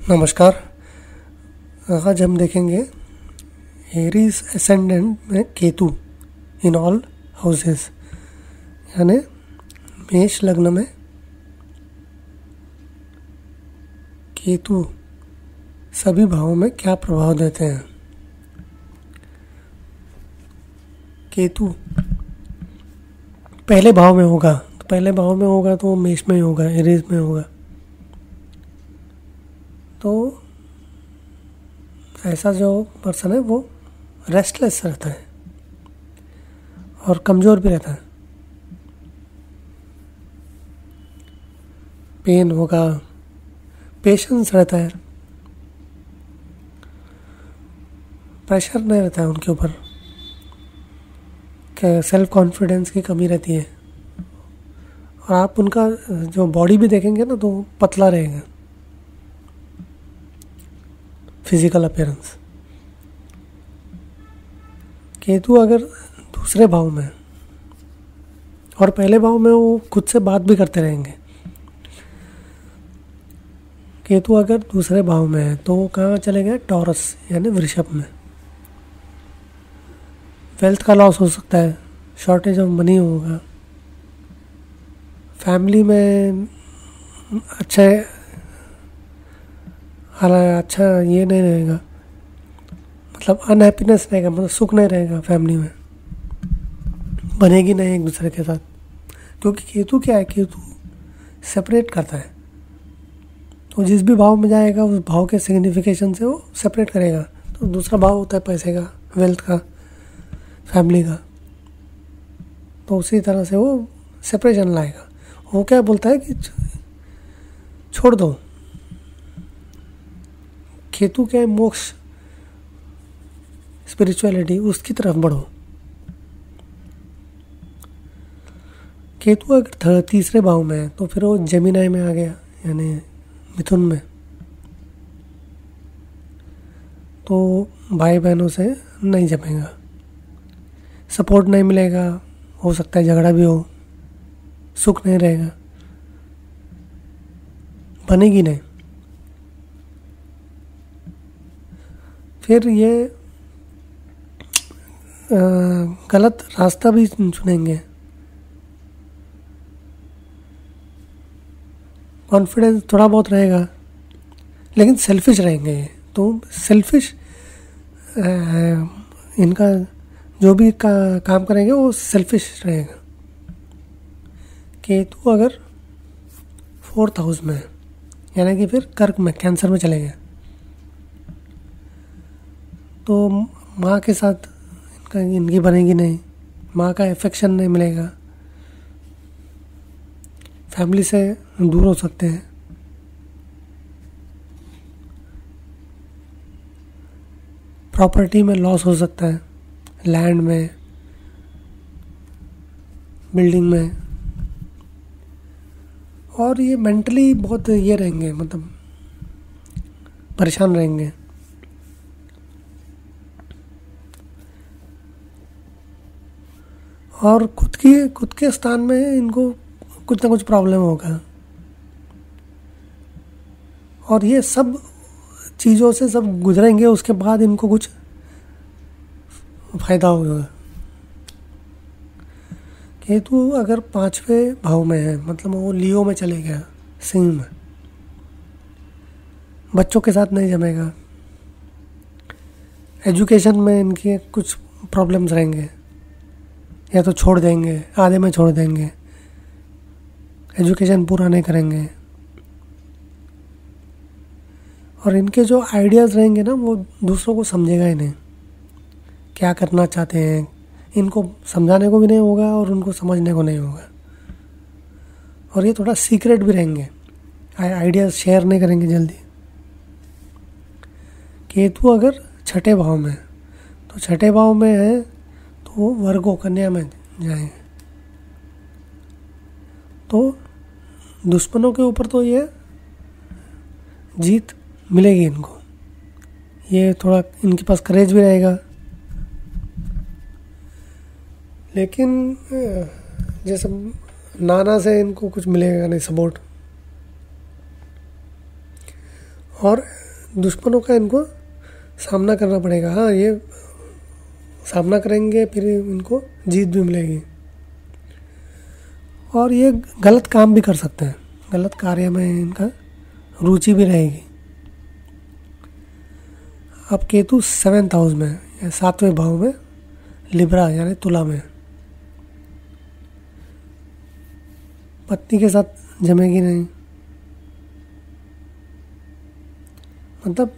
नमस्कार। आज हम देखेंगे एरीज एसेंडेंट में केतु इन ऑल हाउसेस, यानी मेष लग्न में केतु सभी भावों में क्या प्रभाव देते हैं। केतु पहले भाव में होगा तो मेष में ही होगा, एरीज में होगा। तो ऐसा जो पर्सन है वो रेस्टलेस रहता है और कमज़ोर भी रहता है। पेन होगा, पेशेंस रहता है, प्रेशर नहीं रहता है उनके ऊपर, सेल्फ कॉन्फिडेंस की कमी रहती है। और आप उनका जो बॉडी भी देखेंगे ना तो पतला रहेगा, फिजिकल अपीयरेंस। केतु अगर दूसरे भाव में और पहले भाव में वो खुद से बात भी करते रहेंगे। केतु अगर दूसरे भाव में है तो वो कहाँ चले गए? टॉरस यानी वृषभ में। वेल्थ का लॉस हो सकता है, शॉर्टेज ऑफ मनी होगा, फैमिली में अच्छा ये नहीं रहेगा, मतलब अनहैप्पीनेस रहेगा, मतलब सुख नहीं रहेगा फैमिली में, बनेगी नहीं एक दूसरे के साथ। क्योंकि केतु क्या है? केतु सेपरेट करता है, तो जिस भी भाव में जाएगा उस भाव के सिग्निफिकेशन से वो सेपरेट करेगा। तो दूसरा भाव होता है पैसे का, वेल्थ का, फैमिली का, तो उसी तरह से वो सेपरेशन लाएगा। वो क्या बोलता है कि छोड़ दो। केतु क्या है? मोक्ष, स्पिरिचुअलिटी, उसकी तरफ बढ़ो। केतु अगर तीसरे भाव में है तो फिर वो जेमिनी में आ गया, यानी मिथुन में। तो भाई बहनों से नहीं जमेगा, सपोर्ट नहीं मिलेगा, हो सकता है झगड़ा भी हो, सुख नहीं रहेगा, बनेगी नहीं। फिर ये गलत रास्ता भी चुनेंगे। कॉन्फिडेंस थोड़ा बहुत रहेगा लेकिन सेल्फिश रहेंगे ये। तो सेल्फिश इनका जो भी काम करेंगे वो सेल्फिश रहेगा। केतु अगर 4th हाउस में है, यानी कि फिर कर्क में, कैंसर में चले गए, तो माँ के साथ इनकी बनेगी नहीं, माँ का एफेक्शन नहीं मिलेगा, फैमिली से दूर हो सकते हैं। प्रॉपर्टी में लॉस हो सकता है, लैंड में, बिल्डिंग में। और ये मेंटली बहुत ये रहेंगे, मतलब परेशान रहेंगे। और खुद के स्थान में इनको कुछ ना कुछ प्रॉब्लम होगा। और ये सब चीज़ों से सब गुजरेंगे, उसके बाद इनको कुछ फायदा होगा। केतु अगर 5वें भाव में है, मतलब वो लियो में चले गया, सिंह में, बच्चों के साथ नहीं जमेगा, एजुकेशन में इनके कुछ प्रॉब्लम्स रहेंगे, या तो छोड़ देंगे, आधे में छोड़ देंगे, एजुकेशन पूरा नहीं करेंगे। और इनके जो आइडियाज़ रहेंगे ना वो दूसरों को समझेगा ही नहीं, क्या करना चाहते हैं इनको समझाने को भी नहीं होगा और उनको समझने को नहीं होगा। और ये थोड़ा सीक्रेट भी रहेंगे, आइडियाज़ शेयर नहीं करेंगे जल्दी। केतु अगर 6ठे भाव में, तो 6ठे भाव में है तो वो वर्गो, कन्या में जाएंगे। तो दुश्मनों के ऊपर तो ये जीत मिलेगी इनको, ये थोड़ा इनके पास करेज भी रहेगा। लेकिन जैसे नाना से इनको कुछ मिलेगा नहीं सपोर्ट। और दुश्मनों का इनको सामना करना पड़ेगा। हाँ, ये सामना करेंगे फिर इनको जीत भी मिलेगी। और ये गलत काम भी कर सकते हैं, गलत कार्य में इनका रुचि भी रहेगी। अब केतु 7th हाउस में या 7वें भाव में लिब्रा यानी तुला में, पत्नी के साथ जमेगी नहीं, मतलब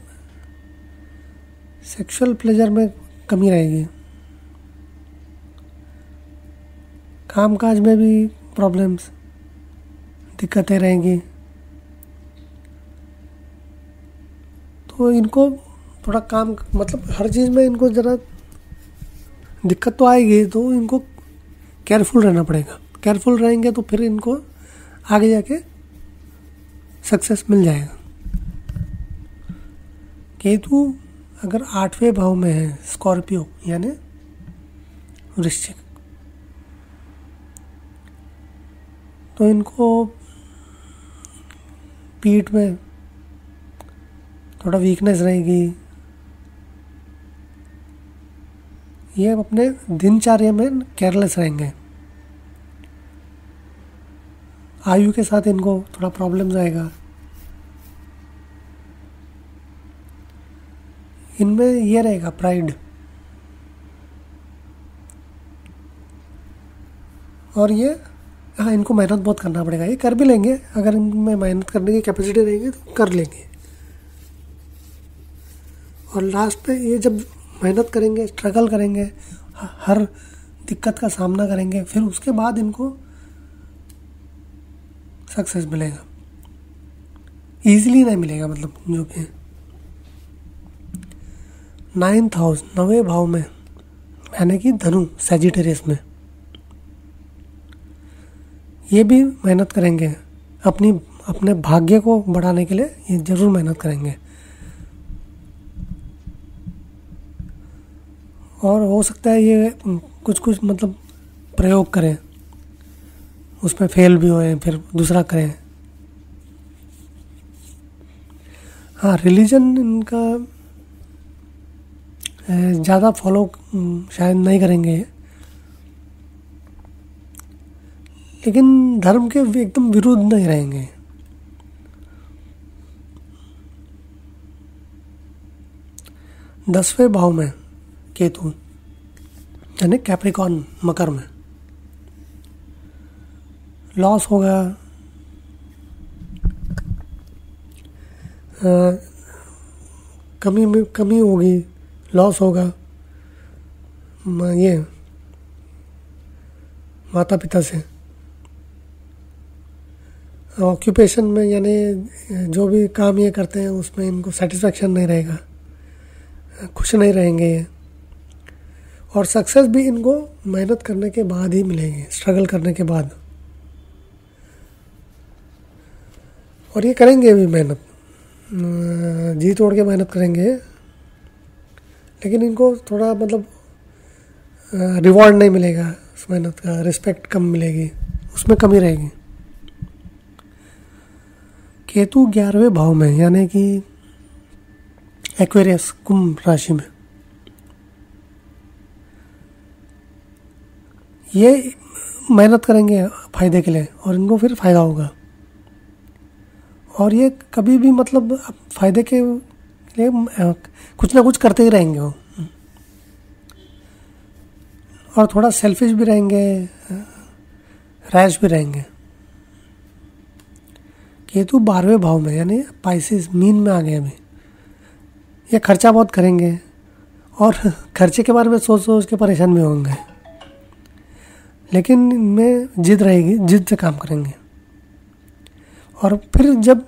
सेक्सुअल प्लेजर में कमी रहेगी। कामकाज में भी प्रॉब्लम्स, दिक्कतें रहेंगी। तो इनको थोड़ा काम, मतलब हर चीज़ में इनको ज़रा दिक्कत तो आएगी, तो इनको केयरफुल रहना पड़ेगा। केयरफुल रहेंगे तो फिर इनको आगे जाके सक्सेस मिल जाएगा। केतु अगर 8वें भाव में है, स्कॉर्पियो यानी वृश्चिक, तो इनको पीठ में थोड़ा वीकनेस रहेगी। ये अपने दिनचर्या में केयरलेस रहेंगे। आयु के साथ इनको थोड़ा प्रॉब्लम्स आएगा। इनमें ये रहेगा प्राइड, और ये हाँ, इनको मेहनत बहुत करना पड़ेगा। ये कर भी लेंगे, अगर इनमें मेहनत करने की कैपेसिटी रहेगी तो कर लेंगे। और लास्ट में ये जब मेहनत करेंगे, स्ट्रगल करेंगे, हर दिक्कत का सामना करेंगे, फिर उसके बाद इनको सक्सेस मिलेगा। ईजिली नहीं मिलेगा, मतलब जो कि 9th हाउस 9वें भाव में यानी कि धनु सैजिटेरियस में, ये भी मेहनत करेंगे। अपने भाग्य को बढ़ाने के लिए ये जरूर मेहनत करेंगे। और हो सकता है ये कुछ मतलब प्रयोग करें, उसमें फेल भी होए, फिर दूसरा करें। हाँ, रिलीजन इनका ज़्यादा फॉलो शायद नहीं करेंगे, लेकिन धर्म के एकदम विरुद्ध नहीं रहेंगे। दसवें भाव में केतु यानी कैप्रिकॉर्न मकर में, लॉस होगा, कमी होगी, लॉस होगा ये माता पिता से। ऑक्यूपेशन में यानी जो भी काम ये करते हैं उसमें इनको सेटिस्फैक्शन नहीं रहेगा, खुश नहीं रहेंगे ये। और सक्सेस भी इनको मेहनत करने के बाद ही मिलेगी, स्ट्रगल करने के बाद। और ये करेंगे भी मेहनत, जी तोड़ के मेहनत करेंगे, लेकिन इनको थोड़ा मतलब रिवॉर्ड नहीं मिलेगा उस मेहनत का, रिस्पेक्ट कम मिलेगी, उसमें कमी रहेगी। केतु 11वें भाव में यानी कि एक्वेरियस कुंभ राशि में, ये मेहनत करेंगे फायदे के लिए और इनको फिर फायदा होगा। और ये कभी भी मतलब फायदे के लिए कुछ ना कुछ करते ही रहेंगे वो, और थोड़ा सेल्फिश भी रहेंगे, रैश भी रहेंगे। केतु 12वें भाव में यानी पाइसेस मीन में आ गए अभी। ये खर्चा बहुत करेंगे और खर्चे के बारे में सोच सोच के परेशान भी होंगे, लेकिन इनमें जिद रहेगी, जिद से काम करेंगे। और फिर जब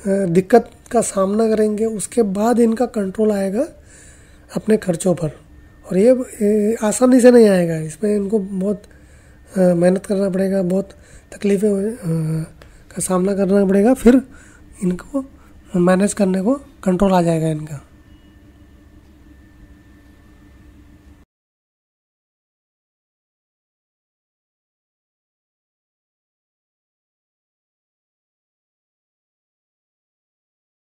दिक्कत का सामना करेंगे उसके बाद इनका कंट्रोल आएगा अपने खर्चों पर। और ये आसानी से नहीं आएगा, इसमें इनको बहुत मेहनत करना पड़ेगा, बहुत तकलीफ़ें का सामना करना पड़ेगा, फिर इनको मैनेज करने को कंट्रोल आ जाएगा इनका।